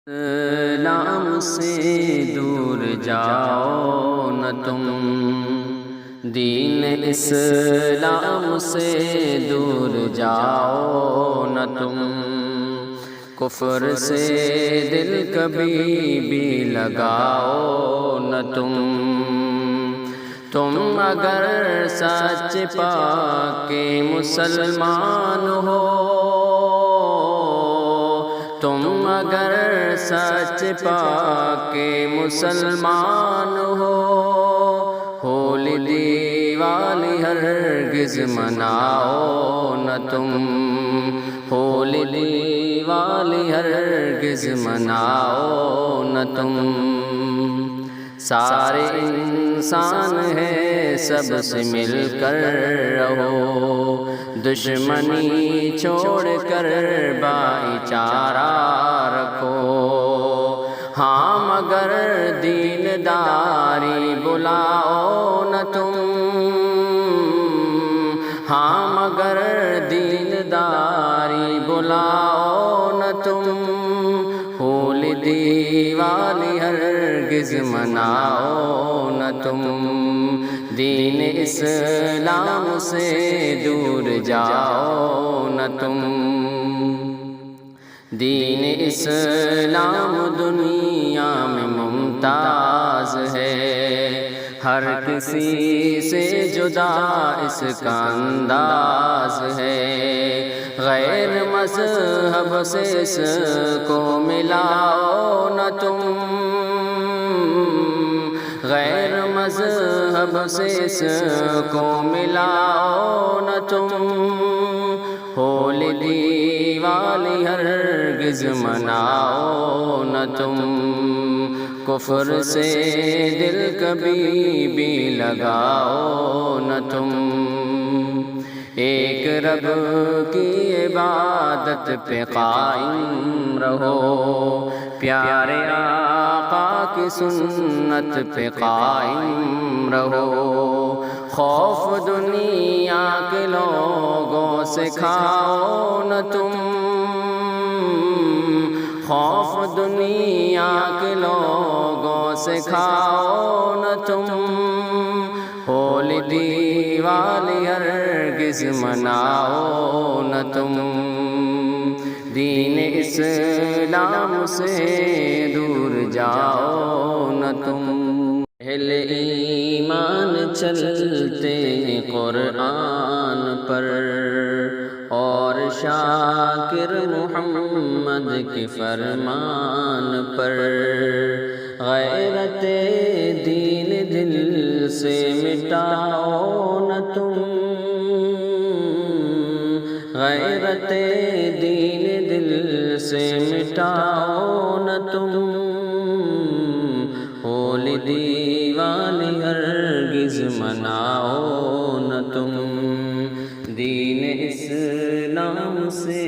اسلام سے دور جاؤ نہ تم، دین اسلام سے دور جاؤ نہ تم، کفر سے دل کبھی بھی لگاؤ نہ تم اگر سچ پا کے مسلمان ہو، تم اگر سچ پا کے مسلمان ہولی دیوالی ہرگز مناؤ نہ تم، ہولی دیوالی ہرگز مناؤ نہ تم، سارے انسان ہیں سب سے مل کر رہو، دشمنی چھوڑ کر بھائی چارہ رکھو، ہاں مگر دینداری بلاؤ نہ تم، ہاں مگر دینداری بلاؤ نہ تم، ہولی دیوالی ہرگز مناؤ نہ تم، دین اسلام سے دور جاؤ نہ تم، دین اسلام دنیا میں ممتاز ہے، ہر کسی سے جدا اس کا انداز ہے، غیر مذہب سے اس کو ملاؤ نہ تم، غیر مذہب سے اس کو ملاؤ نہ تم، ہولی دیوالی ہرگز مناؤ نہ تم، کفر سے دل کبھی بھی لگاؤ نہ تم، ایک رب کی عبادت پہ قائم رہو، پیارے آقا کی سنت پہ قائم رہو، خوف دنیا کے لوگوں سے کھاؤ نہ تم، خوف دنیا کے لوگوں سے کھاؤ نہ تم، ہولی دیوالی ہرگز مناؤ نہ تم، دین اسلام سے دور جاؤ نہ تم، اہل ایمان چلتے ہیں قرآن پر، اور شاکر محمد کے فرمان پر، غیرت دین دل سے مٹاؤ نہ تم، غیرت دین دل سے مٹاؤ نہ تم، ہولی دیوالی ہرگز مناؤ نہ تم، دین اسلام سے